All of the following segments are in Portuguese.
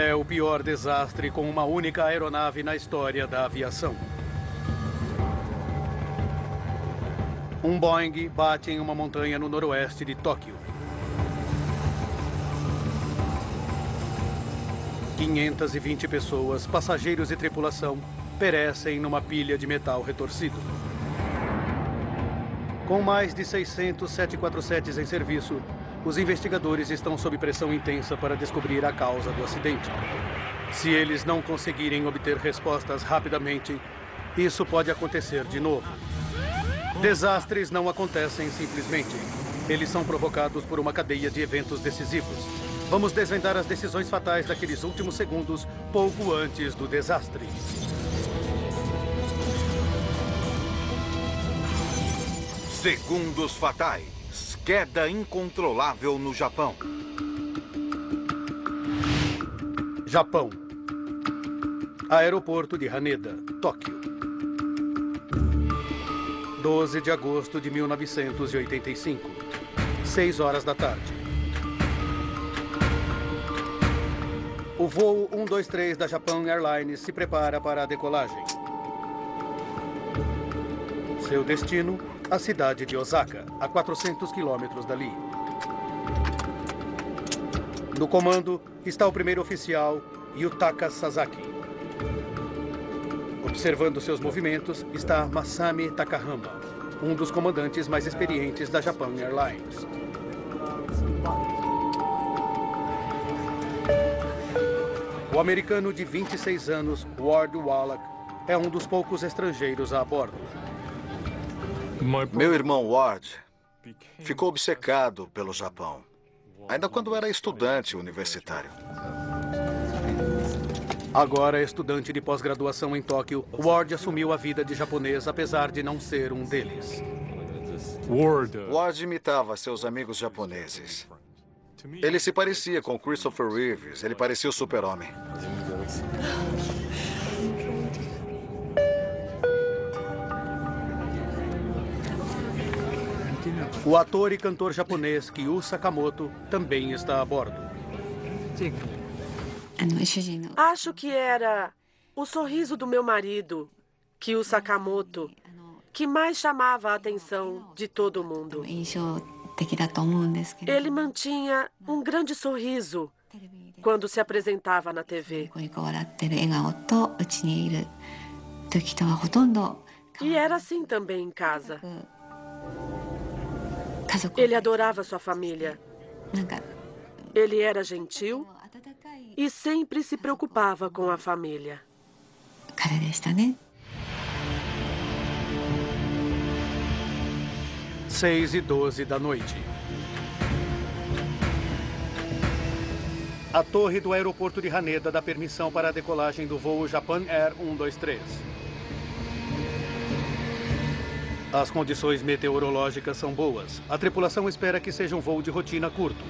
É o pior desastre com uma única aeronave na história da aviação. Um Boeing bate em uma montanha no noroeste de Tóquio. 520 pessoas, passageiros e tripulação, perecem numa pilha de metal retorcido. Com mais de 600 747s em serviço, os investigadores estão sob pressão intensa para descobrir a causa do acidente. Se eles não conseguirem obter respostas rapidamente, isso pode acontecer de novo. Desastres não acontecem simplesmente. Eles são provocados por uma cadeia de eventos decisivos. Vamos desvendar as decisões fatais daqueles últimos segundos, pouco antes do desastre. Segundos fatais. Queda incontrolável no Japão. Japão. Aeroporto de Haneda, Tóquio. 12 de agosto de 1985. 6 horas da tarde. O voo 123 da Japan Airlines se prepara para a decolagem. Seu destino, a cidade de Osaka, a 400 quilômetros dali. No comando está o primeiro oficial, Yutaka Sasaki. Observando seus movimentos está Masami Takahama, um dos comandantes mais experientes da Japan Airlines. O americano de 26 anos, Ward Wallach, é um dos poucos estrangeiros a bordo. Meu irmão Ward ficou obcecado pelo Japão, ainda quando era estudante universitário. Agora estudante de pós-graduação em Tóquio, Ward assumiu a vida de japonês apesar de não ser um deles. Ward imitava seus amigos japoneses. Ele se parecia com Christopher Reeves, ele parecia o super-homem. O ator e cantor japonês Kyu Sakamoto também está a bordo. Acho que era o sorriso do meu marido, Kyu Sakamoto, que mais chamava a atenção de todo mundo. Ele mantinha um grande sorriso quando se apresentava na TV. E era assim também em casa. Ele adorava sua família. Ele era gentil e sempre se preocupava com a família. 6h12 da noite. A torre do aeroporto de Haneda dá permissão para a decolagem do voo Japan Air 123. As condições meteorológicas são boas. A tripulação espera que seja um voo de rotina curto.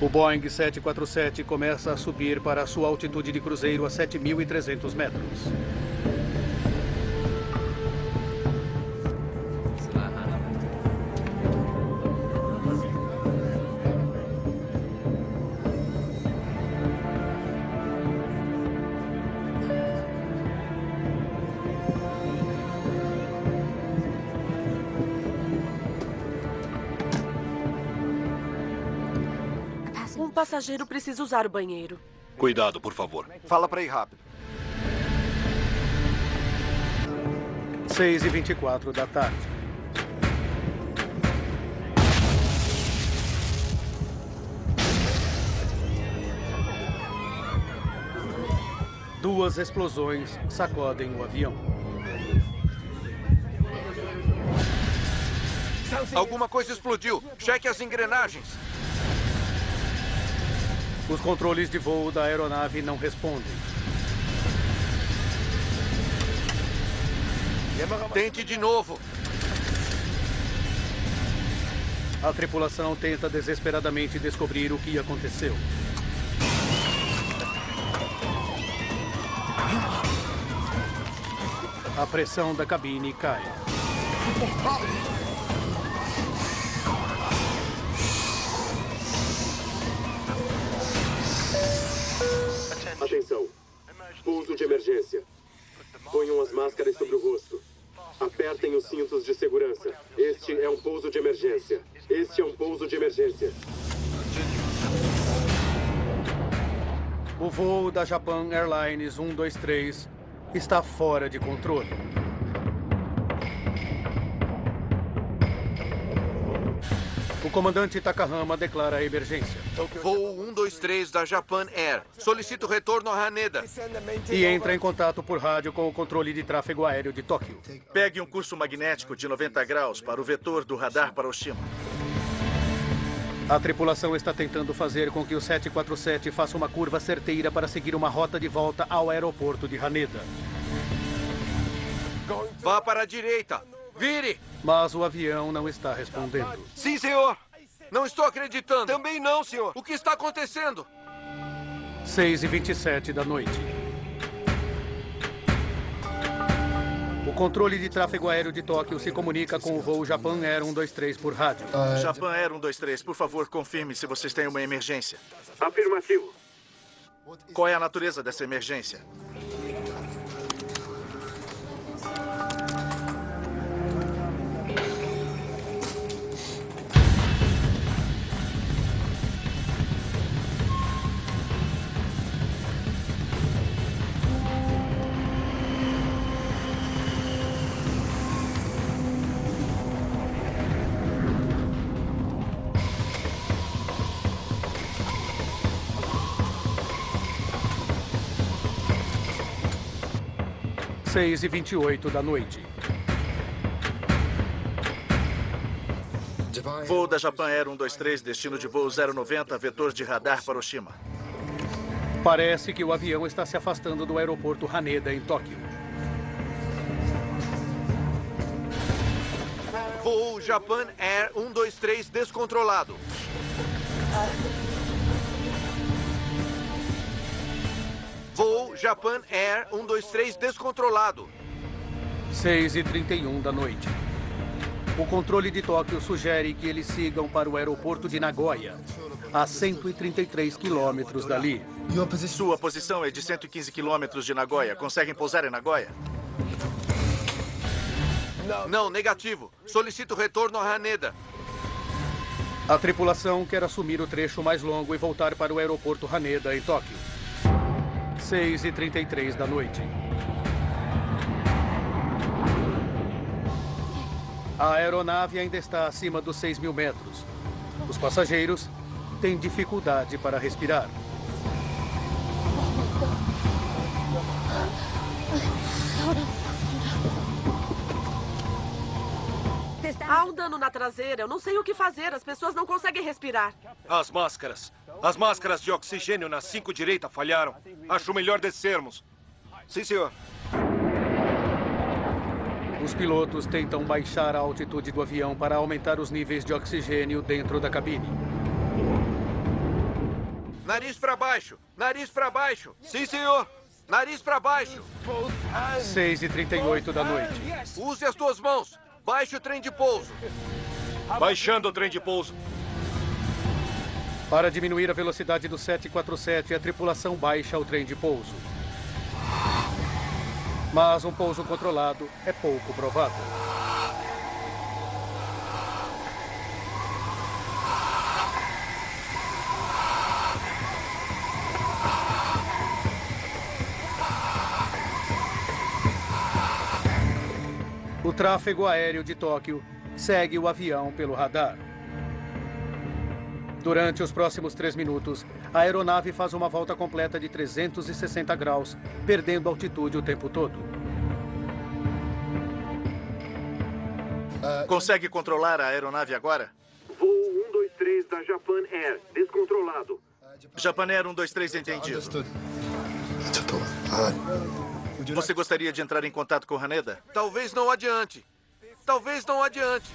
O Boeing 747 começa a subir para a sua altitude de cruzeiro a 7.300 metros. Um passageiro precisa usar o banheiro. Cuidado, por favor. Fala pra ir rápido. 6h24 da tarde. Duas explosões sacodem o avião. Alguma coisa explodiu. Cheque as engrenagens. Os controles de voo da aeronave não respondem. Tente de novo. A tripulação tenta desesperadamente descobrir o que aconteceu. A pressão da cabine cai. Atenção. Pouso de emergência. Ponham as máscaras sobre o rosto. Apertem os cintos de segurança. Este é um pouso de emergência. Este é um pouso de emergência. O voo da Japan Airlines 123 está fora de controle. O comandante Takahama declara a emergência. Voo 123 da Japan Air. Solicito retorno a Haneda. E entra em contato por rádio com o controle de tráfego aéreo de Tóquio. Pegue um curso magnético de 90 graus para o vetor do radar para Oshima. A tripulação está tentando fazer com que o 747 faça uma curva certeira para seguir uma rota de volta ao aeroporto de Haneda. Vá para a direita. Vire! Mas o avião não está respondendo. Sim, senhor. Não estou acreditando. Também não, senhor. O que está acontecendo? 6h27 da noite. O controle de tráfego aéreo de Tóquio se comunica com o voo Japan Air 123 por rádio. Japan Air 123, por favor, confirme se vocês têm uma emergência. Afirmativo. Qual é a natureza dessa emergência? Seis e 28 da noite. Voo da Japan Air 123, destino de voo 090, vetor de radar para Oshima. Parece que o avião está se afastando do aeroporto Haneda, em Tóquio. Voo Japan Air 123 descontrolado. Voo Japan Air 123 descontrolado. 6h31 da noite. O controle de Tóquio sugere que eles sigam para o aeroporto de Nagoya, a 133 quilômetros dali. Sua posição é de 115 quilômetros de Nagoya. Conseguem pousar em Nagoya? Não, negativo. Solicito retorno a Haneda. A tripulação quer assumir o trecho mais longo e voltar para o aeroporto Haneda, em Tóquio. 6h33 da noite. A aeronave ainda está acima dos 6.000 metros. Os passageiros têm dificuldade para respirar. Há um dano na traseira. Eu não sei o que fazer. As pessoas não conseguem respirar. As máscaras. As máscaras de oxigênio na 5 direita falharam. Acho melhor descermos. Sim, senhor. Os pilotos tentam baixar a altitude do avião para aumentar os níveis de oxigênio dentro da cabine. Nariz para baixo. Nariz para baixo. Sim, senhor. Nariz para baixo. 6h38 da noite. Use as duas mãos. Baixe o trem de pouso. Baixando o trem de pouso. Para diminuir a velocidade do 747, a tripulação baixa o trem de pouso. Mas um pouso controlado é pouco provável. O tráfego aéreo de Tóquio segue o avião pelo radar. Durante os próximos 3 minutos, a aeronave faz uma volta completa de 360 graus, perdendo altitude o tempo todo. Consegue controlar a aeronave agora? Voo 123 da Japan Air, descontrolado. Japan Air 123, entendido. Você gostaria de entrar em contato com Haneda? Talvez não adiante. Talvez não adiante.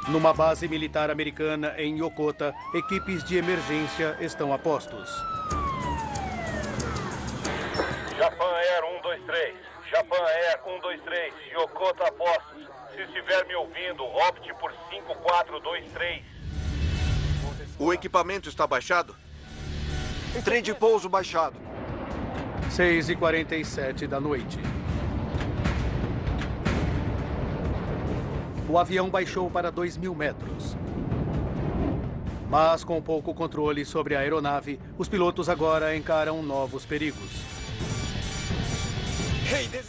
Numa base militar americana em Yokota, equipes de emergência estão a postos. Japan Air 123. Japan Air 123. Yokota a postos. Se estiver me ouvindo, opte por 5423. O equipamento está baixado? Trem de pouso baixado. 6h47 da noite. O avião baixou para 2.000 metros. Mas com pouco controle sobre a aeronave, os pilotos agora encaram novos perigos.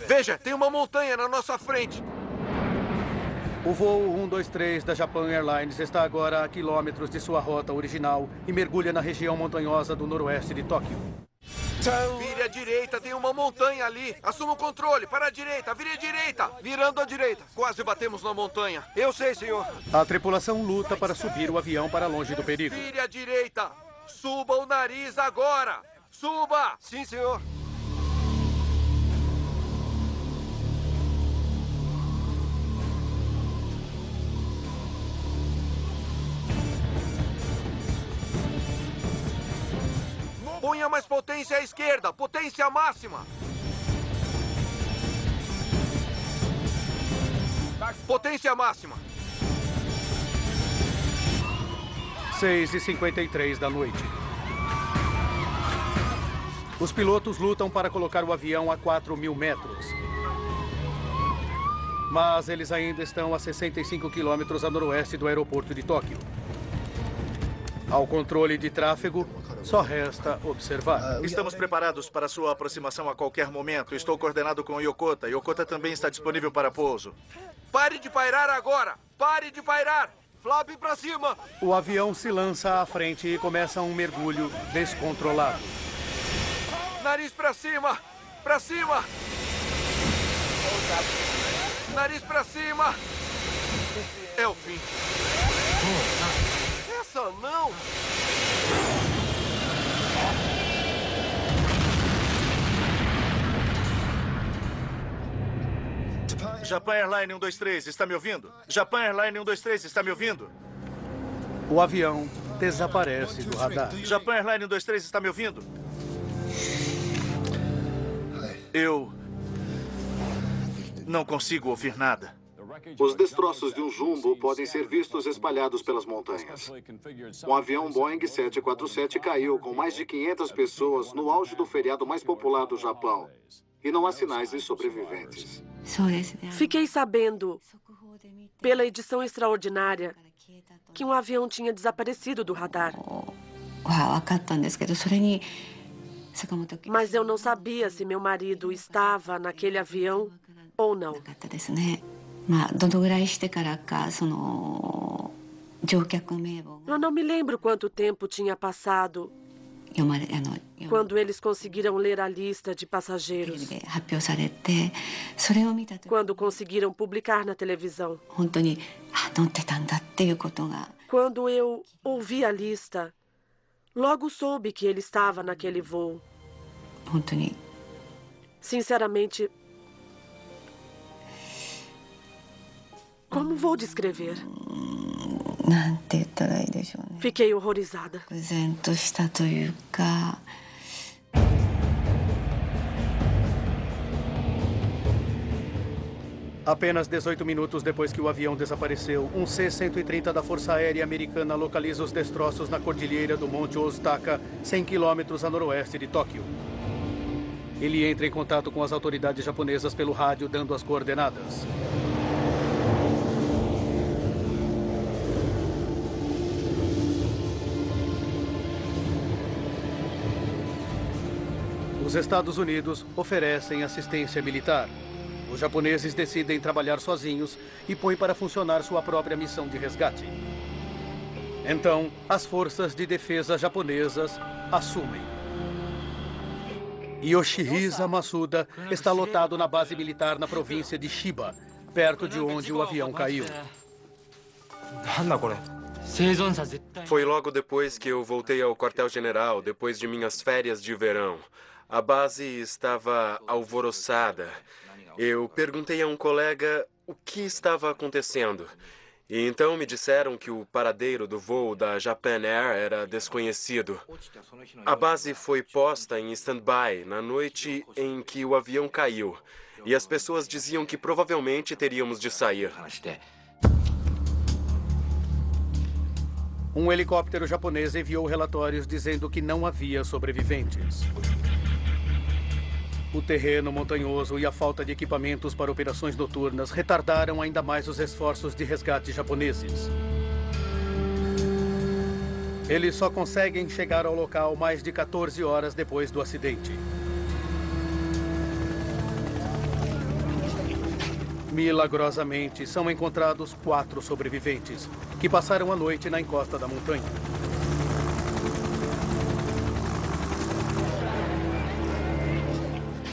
Veja, tem uma montanha na nossa frente. O voo 123 da Japan Airlines está agora a quilômetros de sua rota original e mergulha na região montanhosa do noroeste de Tóquio. Vire à direita, tem uma montanha ali. Assuma o controle, para a direita, vire à direita. Virando à direita. Quase batemos na montanha. Eu sei, senhor. A tripulação luta para subir o avião para longe do perigo. Vire à direita. Suba o nariz agora. Suba! Sim, senhor. Ponha mais potência à esquerda. Potência máxima. Potência máxima. 6h53 da noite. Os pilotos lutam para colocar o avião a 4.000 metros. Mas eles ainda estão a 65 quilômetros a noroeste do aeroporto de Tóquio. Ao controle de tráfego, só resta observar. Estamos preparados para sua aproximação a qualquer momento. Estou coordenado com Yokota. Yokota também está disponível para pouso. Pare de pairar agora! Pare de pairar! Flap para cima! O avião se lança à frente e começa um mergulho descontrolado. Nariz para cima! Para cima! Nariz para cima! É o fim. Essa não! Japan Airline 123, está me ouvindo? Japan Airline 123, está me ouvindo? O avião desaparece do radar. Japan Airline 123, está me ouvindo? Eu não consigo ouvir nada. Os destroços de um jumbo podem ser vistos espalhados pelas montanhas. Um avião Boeing 747 caiu com mais de 500 pessoas no auge do feriado mais popular do Japão. E não há sinais de sobreviventes. Fiquei sabendo, pela edição extraordinária, que um avião tinha desaparecido do radar. Mas eu não sabia se meu marido estava naquele avião ou não. Eu não me lembro quanto tempo tinha passado quando eles conseguiram ler a lista de passageiros. Quando conseguiram publicar na televisão. Quando eu ouvi a lista, logo soube que ele estava naquele voo. Sinceramente, como vou descrever? Fiquei horrorizada. Apenas 18 minutos depois que o avião desapareceu, um C-130 da Força Aérea Americana localiza os destroços na cordilheira do Monte Ozutaka, 100 quilômetros a noroeste de Tóquio. Ele entra em contato com as autoridades japonesas pelo rádio, dando as coordenadas. Os Estados Unidos oferecem assistência militar. Os japoneses decidem trabalhar sozinhos e põem para funcionar sua própria missão de resgate. Então, as forças de defesa japonesas assumem. Yoshihisa Masuda está lotado na base militar na província de Chiba, perto de onde o avião caiu. Foi logo depois que eu voltei ao quartel-general, depois de minhas férias de verão. A base estava alvoroçada. Eu perguntei a um colega o que estava acontecendo. E então me disseram que o paradeiro do voo da Japan Air era desconhecido. A base foi posta em stand-by na noite em que o avião caiu. E as pessoas diziam que provavelmente teríamos de sair. Um helicóptero japonês enviou relatórios dizendo que não havia sobreviventes. O terreno montanhoso e a falta de equipamentos para operações noturnas retardaram ainda mais os esforços de resgate japoneses. Eles só conseguem chegar ao local mais de 14 horas depois do acidente. Milagrosamente, são encontrados 4 sobreviventes, que passaram a noite na encosta da montanha.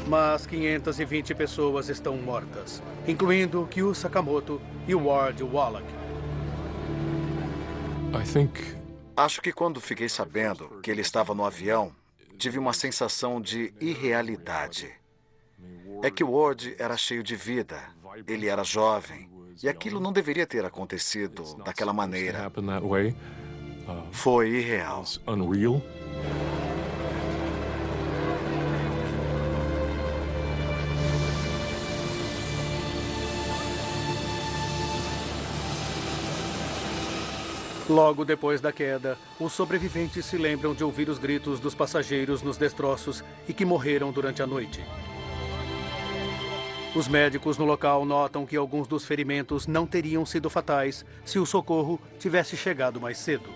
Mas 520 pessoas estão mortas, incluindo Kyu Sakamoto e Ward Wallach. Acho que quando fiquei sabendo que ele estava no avião, tive uma sensação de irrealidade. É que o Ward era cheio de vida, ele era jovem, e aquilo não deveria ter acontecido daquela maneira. Foi irreal. Logo depois da queda, os sobreviventes se lembram de ouvir os gritos dos passageiros nos destroços e que morreram durante a noite. Os médicos no local notam que alguns dos ferimentos não teriam sido fatais se o socorro tivesse chegado mais cedo.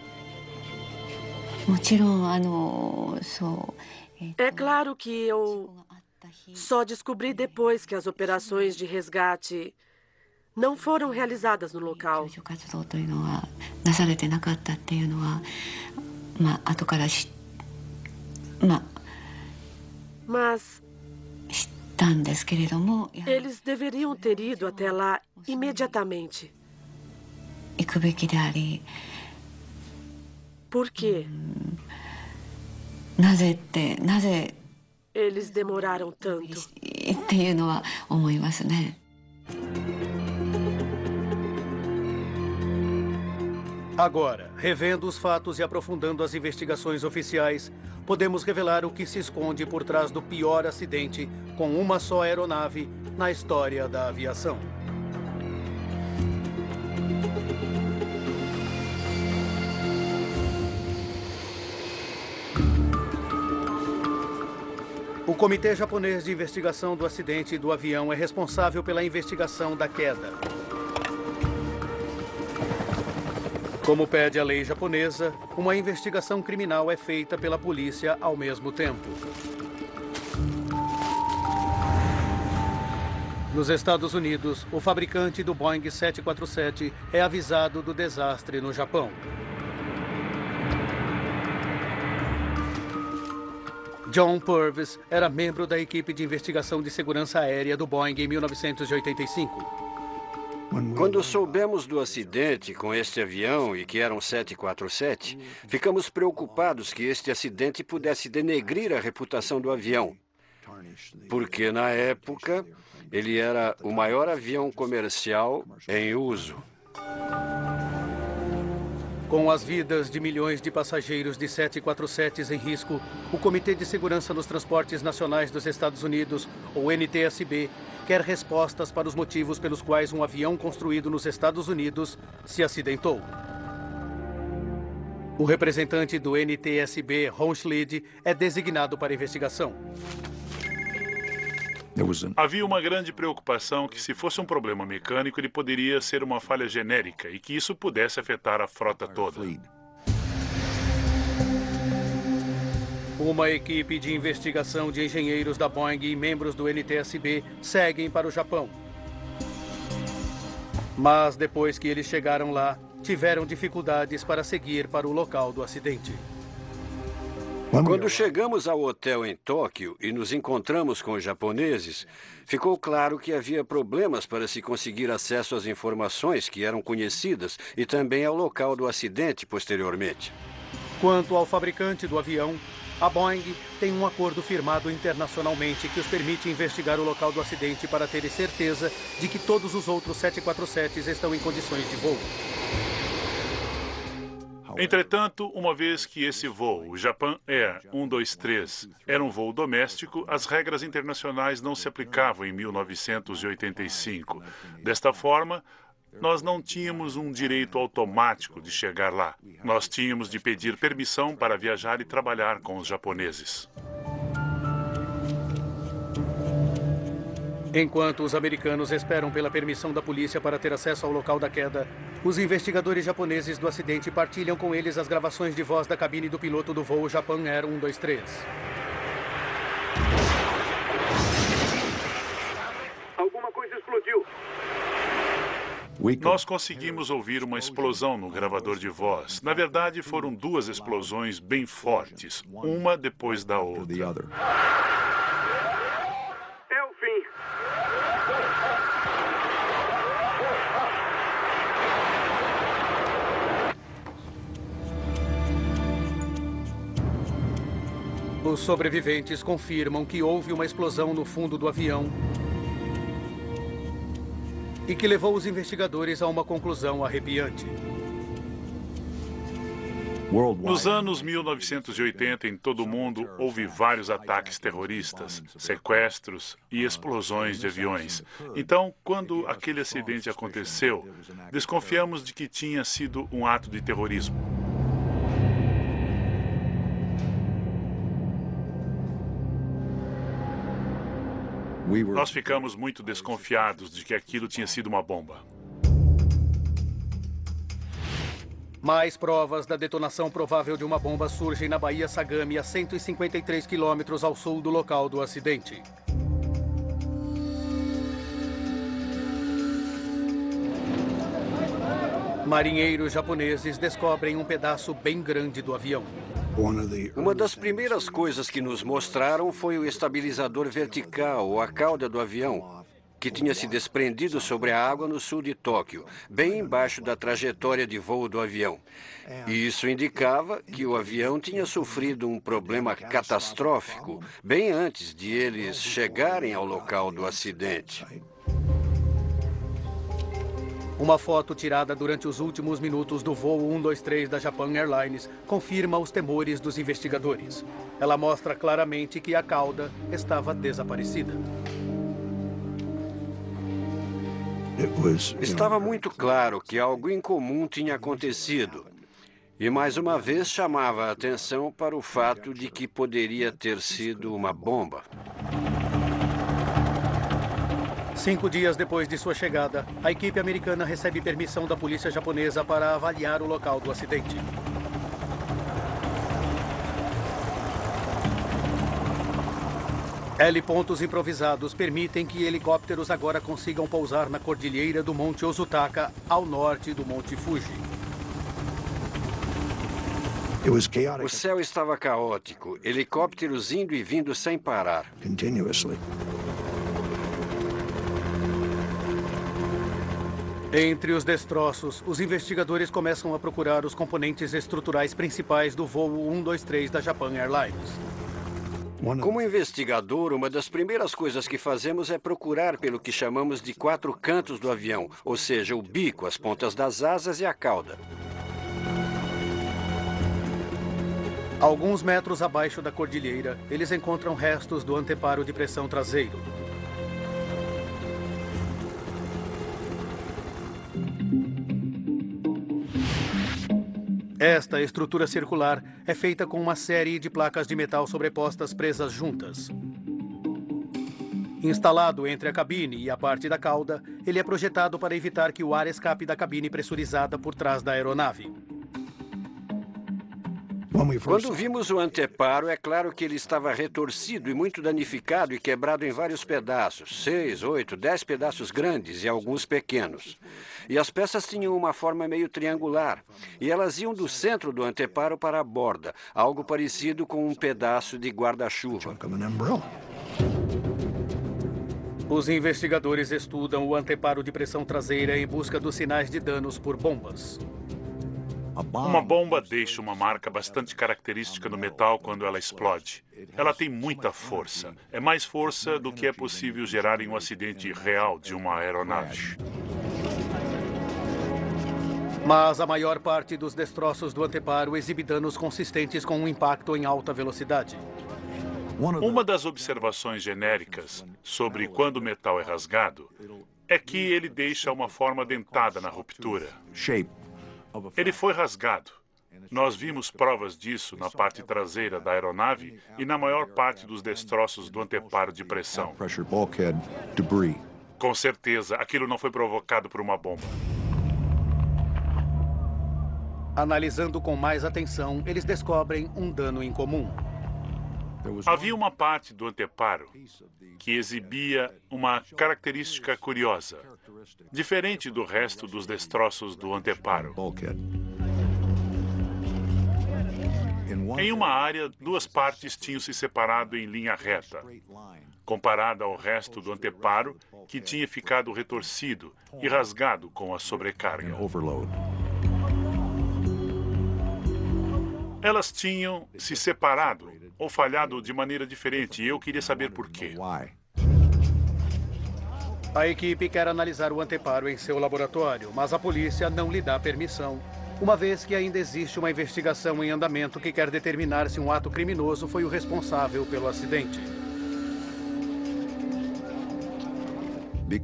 É claro que eu só descobri depois que as operações de resgate não foram realizadas no local. Mas eles deveriam ter ido até lá imediatamente. Por quê? Eles demoraram tanto. Agora, revendo os fatos e aprofundando as investigações oficiais, podemos revelar o que se esconde por trás do pior acidente com uma só aeronave na história da aviação. O Comitê Japonês de Investigação do Acidente do Avião é responsável pela investigação da queda. Como pede a lei japonesa, uma investigação criminal é feita pela polícia ao mesmo tempo. Nos Estados Unidos, o fabricante do Boeing 747 é avisado do desastre no Japão. John Purvis era membro da equipe de investigação de segurança aérea do Boeing em 1985. Quando soubemos do acidente com este avião e que era um 747, ficamos preocupados que este acidente pudesse denegrir a reputação do avião. Porque, na época, ele era o maior avião comercial em uso. Com as vidas de milhões de passageiros de 747s em risco, o Comitê de Segurança nos Transportes Nacionais dos Estados Unidos, ou NTSB, quer respostas para os motivos pelos quais um avião construído nos Estados Unidos se acidentou. O representante do NTSB, Ron Schlid, é designado para a investigação. Havia uma grande preocupação que, se fosse um problema mecânico, ele poderia ser uma falha genérica e que isso pudesse afetar a frota toda. Uma equipe de investigação de engenheiros da Boeing e membros do NTSB seguem para o Japão. Mas depois que eles chegaram lá, tiveram dificuldades para seguir para o local do acidente. Quando chegamos ao hotel em Tóquio e nos encontramos com os japoneses, ficou claro que havia problemas para se conseguir acesso às informações que eram conhecidas e também ao local do acidente posteriormente. Quanto ao fabricante do avião, a Boeing tem um acordo firmado internacionalmente que os permite investigar o local do acidente para ter certeza de que todos os outros 747s estão em condições de voo. Entretanto, uma vez que esse voo, o Japan Air 123, era um voo doméstico, as regras internacionais não se aplicavam em 1985. Desta forma, Nós não tínhamos um direito automático de chegar lá. Nós tínhamos de pedir permissão para viajar e trabalhar com os japoneses. Enquanto os americanos esperam pela permissão da polícia para ter acesso ao local da queda, os investigadores japoneses do acidente partilham com eles as gravações de voz da cabine do piloto do voo Japan Air 123. Alguma coisa explodiu. Nós conseguimos ouvir uma explosão no gravador de voz. Na verdade, foram duas explosões bem fortes, uma depois da outra. É o fim. Os sobreviventes confirmam que houve uma explosão no fundo do avião e que levou os investigadores a uma conclusão arrepiante. Nos anos 1980, em todo o mundo, houve vários ataques terroristas, sequestros e explosões de aviões. Então, quando aquele acidente aconteceu, desconfiamos de que tinha sido um ato de terrorismo. Nós ficamos muito desconfiados de que aquilo tinha sido uma bomba. Mais provas da detonação provável de uma bomba surgem na Baía Sagami, a 153 quilômetros ao sul do local do acidente. Marinheiros japoneses descobrem um pedaço bem grande do avião. Uma das primeiras coisas que nos mostraram foi o estabilizador vertical, ou a cauda do avião, que tinha se desprendido sobre a água no sul de Tóquio, bem embaixo da trajetória de voo do avião. E isso indicava que o avião tinha sofrido um problema catastrófico bem antes de eles chegarem ao local do acidente. Uma foto tirada durante os últimos minutos do voo 123 da Japan Airlines confirma os temores dos investigadores. Ela mostra claramente que a cauda estava desaparecida. Estava muito claro que algo incomum tinha acontecido. E mais uma vez chamava a atenção para o fato de que poderia ter sido uma bomba. 5 dias depois de sua chegada, a equipe americana recebe permissão da polícia japonesa para avaliar o local do acidente. Helipontos improvisados permitem que helicópteros agora consigam pousar na cordilheira do Monte Ozutaka, ao norte do Monte Fuji. O céu estava caótico, helicópteros indo e vindo sem parar. Entre os destroços, os investigadores começam a procurar os componentes estruturais principais do voo 123 da Japan Airlines. Como investigador, uma das primeiras coisas que fazemos é procurar pelo que chamamos de 4 cantos do avião, ou seja, o bico, as pontas das asas e a cauda. Alguns metros abaixo da cordilheira, eles encontram restos do anteparo de pressão traseiro. Esta estrutura circular é feita com uma série de placas de metal sobrepostas presas juntas. Instalado entre a cabine e a parte da cauda, ele é projetado para evitar que o ar escape da cabine pressurizada por trás da aeronave. Quando vimos o anteparo, é claro que ele estava retorcido e muito danificado e quebrado em vários pedaços. 6, 8, 10 pedaços grandes e alguns pequenos. E as peças tinham uma forma meio triangular. E elas iam do centro do anteparo para a borda, algo parecido com um pedaço de guarda-chuva. Os investigadores estudam o anteparo de pressão traseira em busca dos sinais de danos por bombas. Uma bomba deixa uma marca bastante característica no metal quando ela explode. Ela tem muita força. É mais força do que é possível gerar em um acidente real de uma aeronave. Mas a maior parte dos destroços do anteparo exibe danos consistentes com um impacto em alta velocidade. Uma das observações genéricas sobre quando o metal é rasgado é que ele deixa uma forma dentada na ruptura. Ele foi rasgado. Nós vimos provas disso na parte traseira da aeronave e na maior parte dos destroços do anteparo de pressão. Com certeza, aquilo não foi provocado por uma bomba. Analisando com mais atenção, eles descobrem um dano incomum. Havia uma parte do anteparo que exibia uma característica curiosa, diferente do resto dos destroços do anteparo. Em uma área, duas partes tinham se separado em linha reta, comparada ao resto do anteparo, que tinha ficado retorcido e rasgado com a sobrecarga. Elas tinham se separado ou falhado de maneira diferente, e eu queria saber por quê. A equipe quer analisar o anteparo em seu laboratório, mas a polícia não lhe dá permissão, uma vez que ainda existe uma investigação em andamento que quer determinar se um ato criminoso foi o responsável pelo acidente.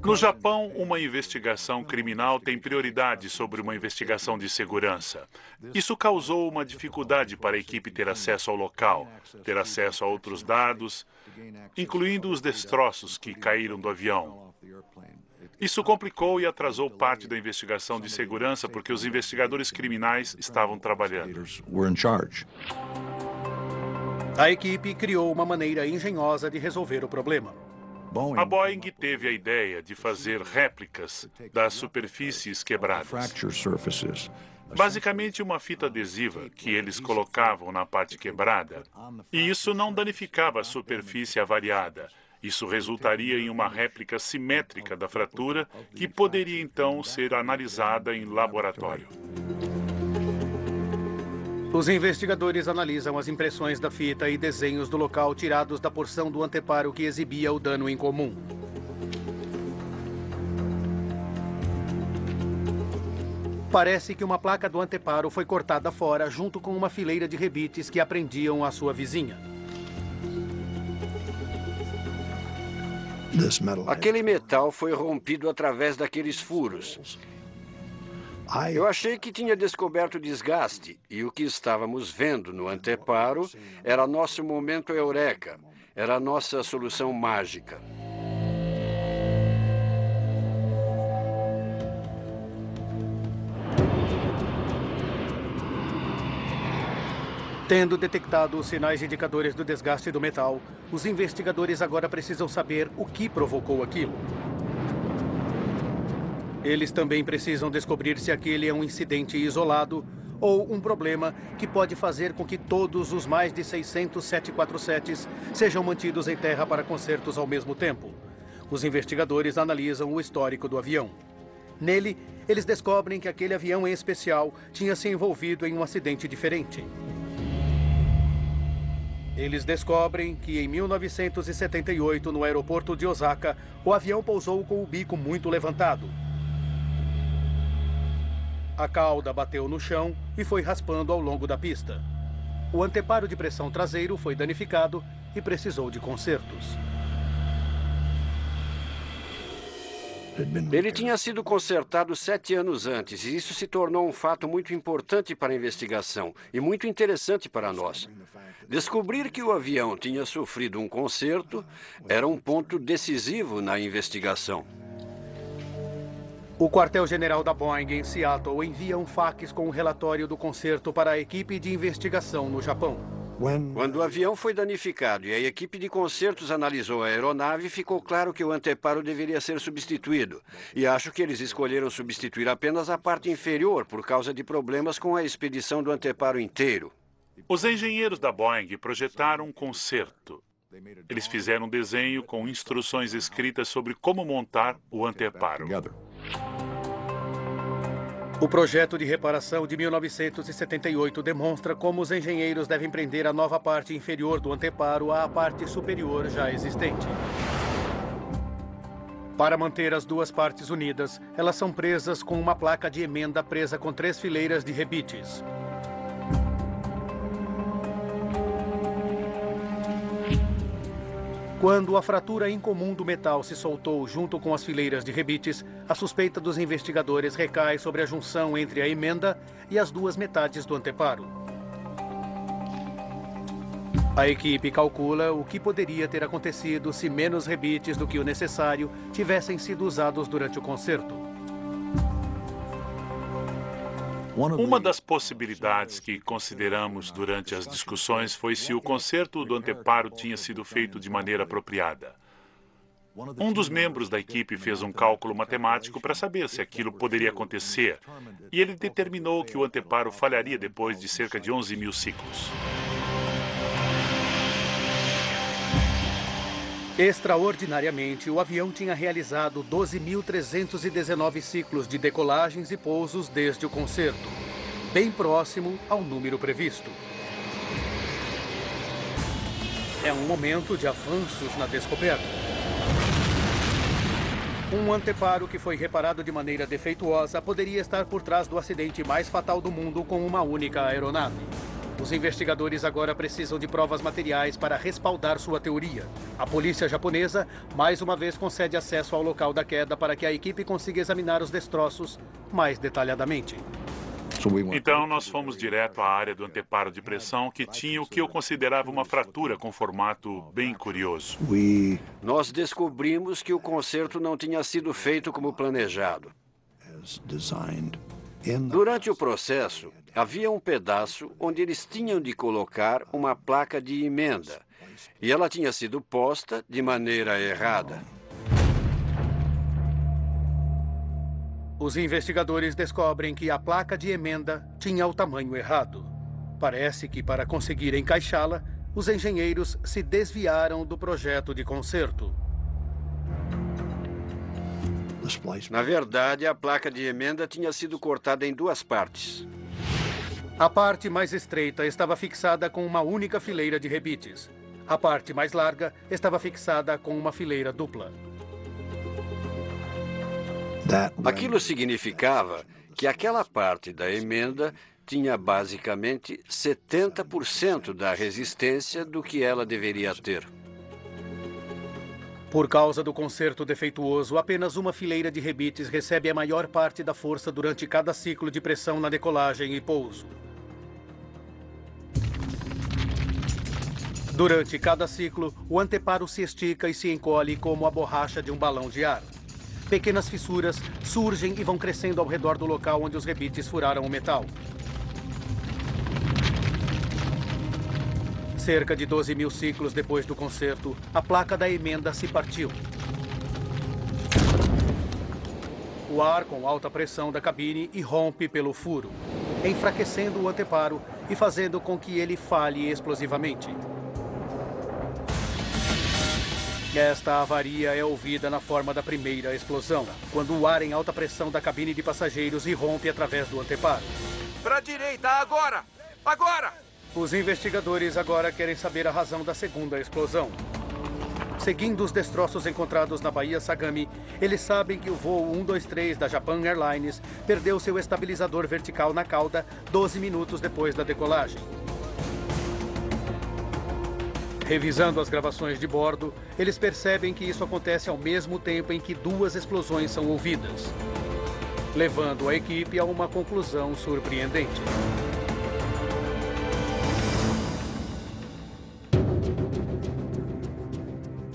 No Japão, uma investigação criminal tem prioridade sobre uma investigação de segurança. Isso causou uma dificuldade para a equipe ter acesso ao local, ter acesso a outros dados, incluindo os destroços que caíram do avião. Isso complicou e atrasou parte da investigação de segurança porque os investigadores criminais estavam trabalhando. A equipe criou uma maneira engenhosa de resolver o problema. A Boeing teve a ideia de fazer réplicas das superfícies quebradas. Basicamente uma fita adesiva que eles colocavam na parte quebrada. E isso não danificava a superfície avariada. Isso resultaria em uma réplica simétrica da fratura que poderia então ser analisada em laboratório. Os investigadores analisam as impressões da fita e desenhos do local tirados da porção do anteparo que exibia o dano incomum. Parece que uma placa do anteparo foi cortada fora junto com uma fileira de rebites que prendiam a sua vizinha. Aquele metal foi rompido através daqueles furos. Eu achei que tinha descoberto desgaste, e o que estávamos vendo no anteparo era nosso momento eureka, era a nossa solução mágica. Tendo detectado os sinais indicadores do desgaste do metal, os investigadores agora precisam saber o que provocou aquilo. Eles também precisam descobrir se aquele é um incidente isolado ou um problema que pode fazer com que todos os mais de 600 747s sejam mantidos em terra para consertos ao mesmo tempo. Os investigadores analisam o histórico do avião. Nele, eles descobrem que aquele avião em especial tinha se envolvido em um acidente diferente. Eles descobrem que em 1978, no aeroporto de Osaka, o avião pousou com o bico muito levantado. A cauda bateu no chão e foi raspando ao longo da pista. O anteparo de pressão traseiro foi danificado e precisou de consertos. Ele tinha sido consertado 7 anos antes, e isso se tornou um fato muito importante para a investigação e muito interessante para nós. Descobrir que o avião tinha sofrido um conserto era um ponto decisivo na investigação. O quartel-general da Boeing em Seattle envia um fax com um relatório do conserto para a equipe de investigação no Japão. Quando o avião foi danificado e a equipe de consertos analisou a aeronave, ficou claro que o anteparo deveria ser substituído. E acho que eles escolheram substituir apenas a parte inferior por causa de problemas com a expedição do anteparo inteiro. Os engenheiros da Boeing projetaram um conserto. Eles fizeram um desenho com instruções escritas sobre como montar o anteparo. O projeto de reparação de 1978 demonstra como os engenheiros devem prender a nova parte inferior do anteparo à parte superior já existente. Para manter as duas partes unidas, elas são presas com uma placa de emenda presa com 3 fileiras de rebites. Quando a fratura incomum do metal se soltou junto com as fileiras de rebites, a suspeita dos investigadores recai sobre a junção entre a emenda e as duas metades do anteparo. A equipe calcula o que poderia ter acontecido se menos rebites do que o necessário tivessem sido usados durante o concerto. Uma das possibilidades que consideramos durante as discussões foi se o conserto do anteparo tinha sido feito de maneira apropriada. Um dos membros da equipe fez um cálculo matemático para saber se aquilo poderia acontecer, e ele determinou que o anteparo falharia depois de cerca de 11 mil ciclos. Extraordinariamente, o avião tinha realizado 12.319 ciclos de decolagens e pousos desde o concerto, bem próximo ao número previsto. É um momento de avanços na descoberta. Um anteparo que foi reparado de maneira defeituosa poderia estar por trás do acidente mais fatal do mundo com uma única aeronave. Os investigadores agora precisam de provas materiais para respaldar sua teoria. A polícia japonesa, mais uma vez, concede acesso ao local da queda para que a equipe consiga examinar os destroços mais detalhadamente. Então, nós fomos direto à área do anteparo de pressão, que tinha o que eu considerava uma fratura com formato bem curioso. Nós descobrimos que o conserto não tinha sido feito como planejado. Durante o processo, havia um pedaço onde eles tinham de colocar uma placa de emenda, e ela tinha sido posta de maneira errada. Os investigadores descobrem que a placa de emenda tinha o tamanho errado. Parece que, para conseguir encaixá-la, os engenheiros se desviaram do projeto de conserto. Na verdade, a placa de emenda tinha sido cortada em duas partes. A parte mais estreita estava fixada com uma única fileira de rebites. A parte mais larga estava fixada com uma fileira dupla. Aquilo significava que aquela parte da emenda tinha basicamente 70% da resistência do que ela deveria ter. Por causa do conserto defeituoso, apenas uma fileira de rebites recebe a maior parte da força durante cada ciclo de pressão na decolagem e pouso. Durante cada ciclo, o anteparo se estica e se encolhe como a borracha de um balão de ar. Pequenas fissuras surgem e vão crescendo ao redor do local onde os rebites furaram o metal. Cerca de 12 mil ciclos depois do concerto, a placa da emenda se partiu. O ar com alta pressão da cabine irrompe pelo furo, enfraquecendo o anteparo e fazendo com que ele falhe explosivamente. Esta avaria é ouvida na forma da primeira explosão, quando o ar em alta pressão da cabine de passageiros irrompe através do anteparo. Para a direita, agora! Agora! Os investigadores agora querem saber a razão da segunda explosão. Seguindo os destroços encontrados na Baía Sagami, eles sabem que o voo 123 da Japan Airlines perdeu seu estabilizador vertical na cauda 12 minutos depois da decolagem. Revisando as gravações de bordo, eles percebem que isso acontece ao mesmo tempo em que duas explosões são ouvidas, levando a equipe a uma conclusão surpreendente.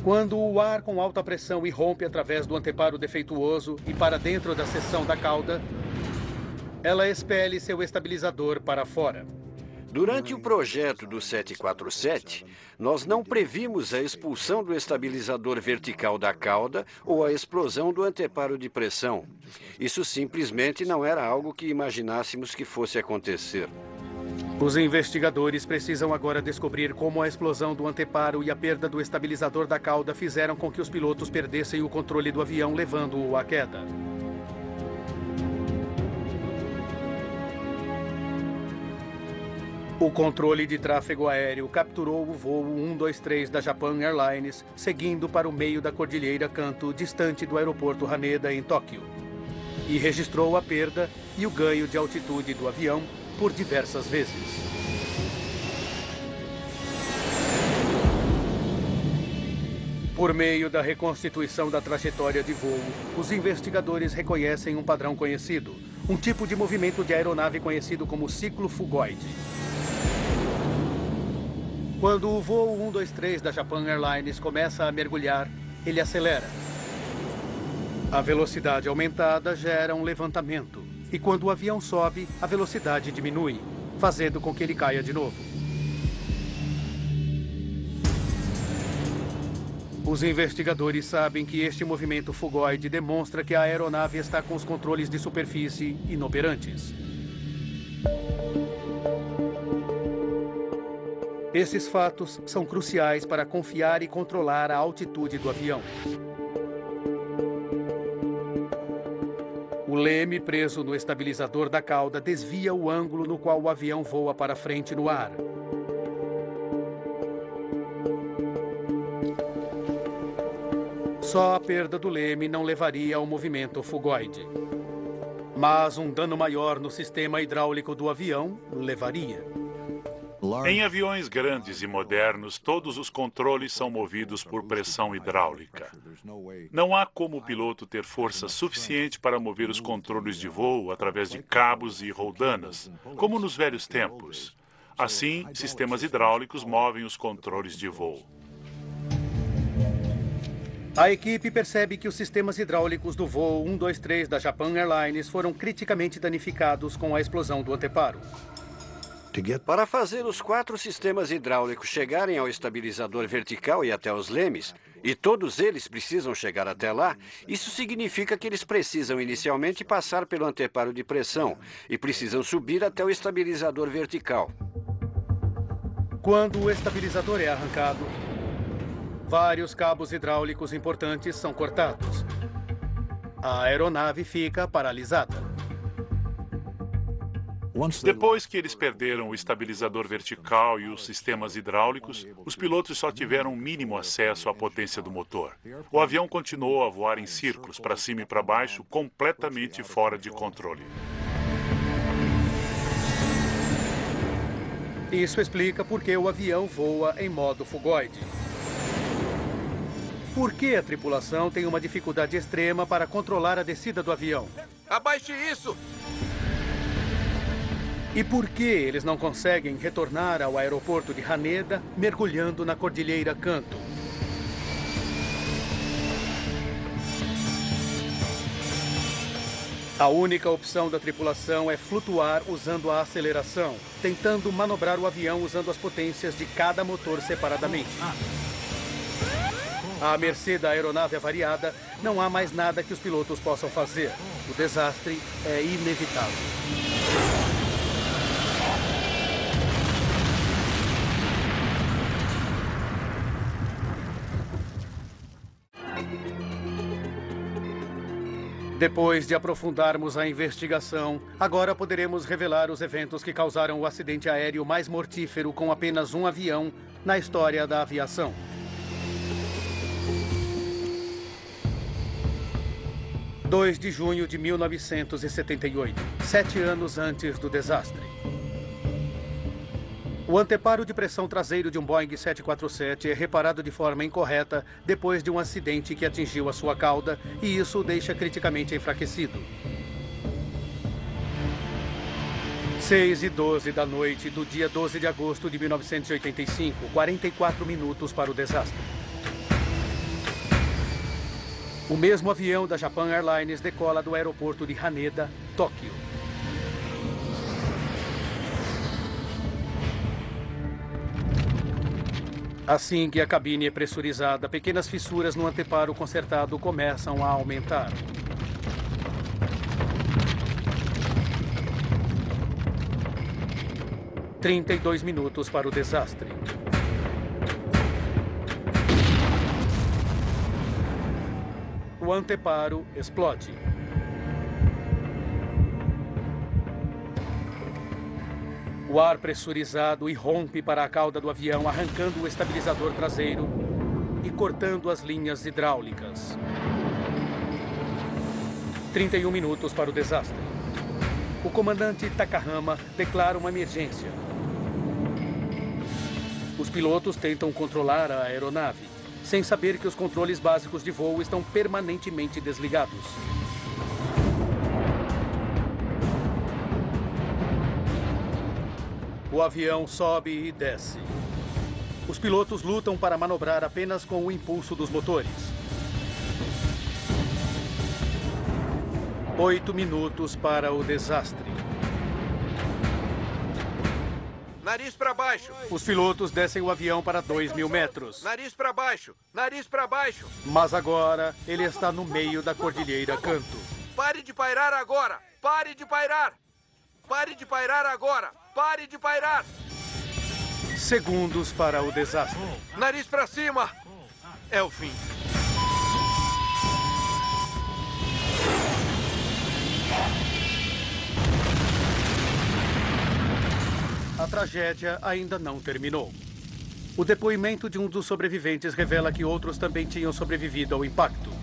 Quando o ar com alta pressão irrompe através do anteparo defeituoso e para dentro da seção da cauda, ela expele seu estabilizador para fora. Durante o projeto do 747, nós não previmos a expulsão do estabilizador vertical da cauda ou a explosão do anteparo de pressão. Isso simplesmente não era algo que imaginássemos que fosse acontecer. Os investigadores precisam agora descobrir como a explosão do anteparo e a perda do estabilizador da cauda fizeram com que os pilotos perdessem o controle do avião, levando-o à queda. O controle de tráfego aéreo capturou o voo 123 da Japan Airlines, seguindo para o meio da Cordilheira Kanto, distante do aeroporto Haneda, em Tóquio, e registrou a perda e o ganho de altitude do avião por diversas vezes. Por meio da reconstituição da trajetória de voo, os investigadores reconhecem um padrão conhecido, um tipo de movimento de aeronave conhecido como ciclo fugoide. Quando o voo 123 da Japan Airlines começa a mergulhar, ele acelera. A velocidade aumentada gera um levantamento, e quando o avião sobe, a velocidade diminui, fazendo com que ele caia de novo. Os investigadores sabem que este movimento fugoide demonstra que a aeronave está com os controles de superfície inoperantes. Esses fatos são cruciais para confiar e controlar a altitude do avião. O leme preso no estabilizador da cauda desvia o ângulo no qual o avião voa para frente no ar. Só a perda do leme não levaria ao movimento fugoide. Mas um dano maior no sistema hidráulico do avião levaria. Em aviões grandes e modernos, todos os controles são movidos por pressão hidráulica. Não há como o piloto ter força suficiente para mover os controles de voo através de cabos e roldanas, como nos velhos tempos. Assim, sistemas hidráulicos movem os controles de voo. A equipe percebe que os sistemas hidráulicos do voo 123 da Japan Airlines foram criticamente danificados com a explosão do anteparo. Para fazer os 4 sistemas hidráulicos chegarem ao estabilizador vertical e até os lemes, e todos eles precisam chegar até lá, isso significa que eles precisam inicialmente passar pelo anteparo de pressão e precisam subir até o estabilizador vertical. Quando o estabilizador é arrancado, vários cabos hidráulicos importantes são cortados. A aeronave fica paralisada. Depois que eles perderam o estabilizador vertical e os sistemas hidráulicos, os pilotos só tiveram um mínimo acesso à potência do motor. O avião continuou a voar em círculos, para cima e para baixo, completamente fora de controle. Isso explica por que o avião voa em modo fugoide. Por que a tripulação tem uma dificuldade extrema para controlar a descida do avião? Abaixe isso! E por que eles não conseguem retornar ao aeroporto de Haneda mergulhando na Cordilheira Kanto? A única opção da tripulação é flutuar usando a aceleração, tentando manobrar o avião usando as potências de cada motor separadamente. À mercê da aeronave avariada, não há mais nada que os pilotos possam fazer. O desastre é inevitável. Depois de aprofundarmos a investigação, agora poderemos revelar os eventos que causaram o acidente aéreo mais mortífero com apenas um avião na história da aviação. – 2 de junho de 1978, 7 anos antes do desastre. O anteparo de pressão traseiro de um Boeing 747 é reparado de forma incorreta depois de um acidente que atingiu a sua cauda e isso o deixa criticamente enfraquecido. 6h12 da noite do dia 12 de agosto de 1985, 44 minutos para o desastre. O mesmo avião da Japan Airlines decola do aeroporto de Haneda, Tóquio. Assim que a cabine é pressurizada, pequenas fissuras no anteparo consertado começam a aumentar. – 32 minutos para o desastre. O anteparo explode. O ar pressurizado irrompe para a cauda do avião, arrancando o estabilizador traseiro e cortando as linhas hidráulicas. 31 minutos para o desastre. O comandante Takahama declara uma emergência. Os pilotos tentam controlar a aeronave. sem saber que os controles básicos de voo estão permanentemente desligados. O avião sobe e desce. Os pilotos lutam para manobrar apenas com o impulso dos motores. 8 minutos para o desastre. Nariz para baixo. Os pilotos descem o avião para 2.000 metros. Nariz para baixo. Nariz para baixo. Mas agora ele está no meio da Cordilheira Canto. Pare de pairar agora. Pare de pairar. Pare de pairar agora. Pare de pairar. Segundos para o desastre. Nariz para cima. É o fim. A tragédia ainda não terminou. O depoimento de um dos sobreviventes revela que outros também tinham sobrevivido ao impacto. –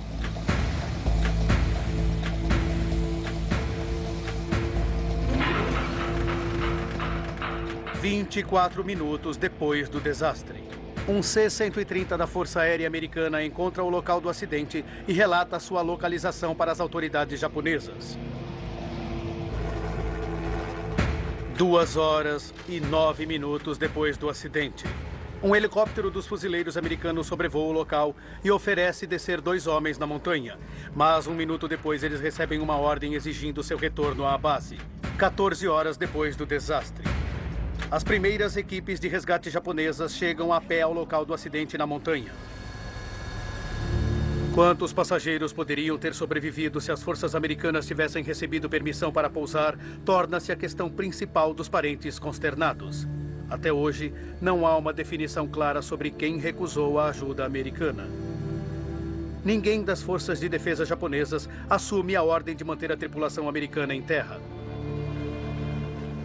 24 minutos depois do desastre. Um C-130 da Força Aérea Americana encontra o local do acidente e relata sua localização para as autoridades japonesas. 2 horas e 9 minutos depois do acidente. Um helicóptero dos fuzileiros americanos sobrevoa o local e oferece descer 2 homens na montanha. Mas 1 minuto depois eles recebem uma ordem exigindo seu retorno à base. 14 horas depois do desastre. As primeiras equipes de resgate japonesas chegam a pé ao local do acidente na montanha. Quantos passageiros poderiam ter sobrevivido se as forças americanas tivessem recebido permissão para pousar, torna-se a questão principal dos parentes consternados. Até hoje, não há uma definição clara sobre quem recusou a ajuda americana. Ninguém das forças de defesa japonesas assume a ordem de manter a tripulação americana em terra.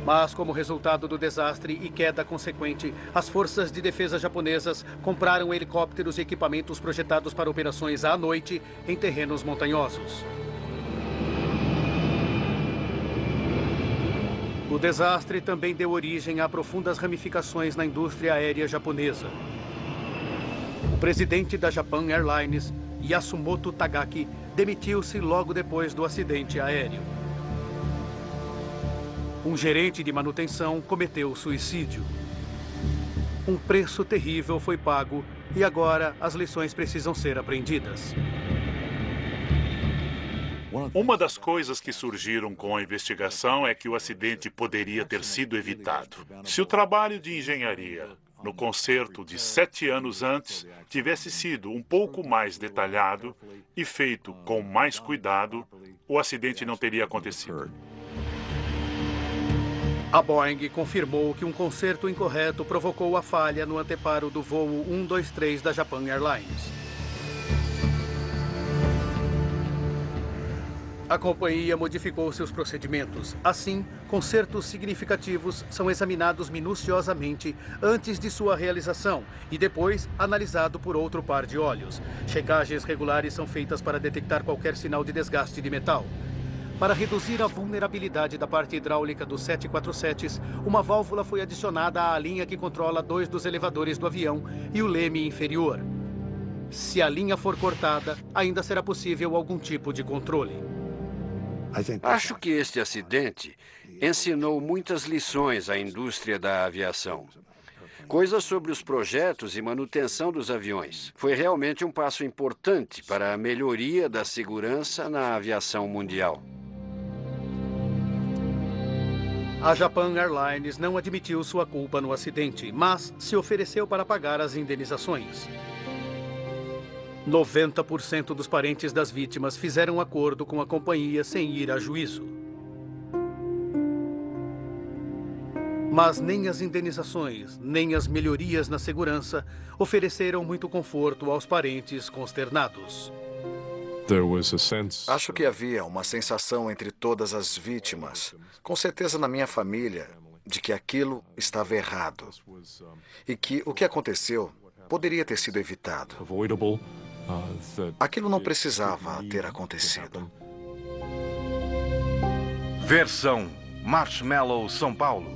Mas, como resultado do desastre e queda consequente, as forças de defesa japonesas compraram helicópteros e equipamentos projetados para operações à noite em terrenos montanhosos. O desastre também deu origem a profundas ramificações na indústria aérea japonesa. O presidente da Japan Airlines, Yasumoto Tagaki, demitiu-se logo depois do acidente aéreo. Um gerente de manutenção cometeu suicídio. Um preço terrível foi pago e agora as lições precisam ser aprendidas. Uma das coisas que surgiram com a investigação é que o acidente poderia ter sido evitado. Se o trabalho de engenharia no concerto de 7 anos antes tivesse sido um pouco mais detalhado e feito com mais cuidado, o acidente não teria acontecido. A Boeing confirmou que um conserto incorreto provocou a falha no anteparo do voo 123 da Japan Airlines. A companhia modificou seus procedimentos. Assim, consertos significativos são examinados minuciosamente antes de sua realização e depois analisado por outro par de olhos. Checagens regulares são feitas para detectar qualquer sinal de desgaste de metal. Para reduzir a vulnerabilidade da parte hidráulica dos 747s, uma válvula foi adicionada à linha que controla 2 dos elevadores do avião e o leme inferior. Se a linha for cortada, ainda será possível algum tipo de controle. Acho que este acidente ensinou muitas lições à indústria da aviação. Coisas sobre os projetos e manutenção dos aviões. Foi realmente um passo importante para a melhoria da segurança na aviação mundial. A Japan Airlines não admitiu sua culpa no acidente, mas se ofereceu para pagar as indenizações. 90% dos parentes das vítimas fizeram acordo com a companhia sem ir a juízo. Mas nem as indenizações, nem as melhorias na segurança ofereceram muito conforto aos parentes consternados. Acho que havia uma sensação entre todas as vítimas, com certeza na minha família, de que aquilo estava errado e que o que aconteceu poderia ter sido evitado. Aquilo não precisava ter acontecido. Versão Marshmallow São Paulo.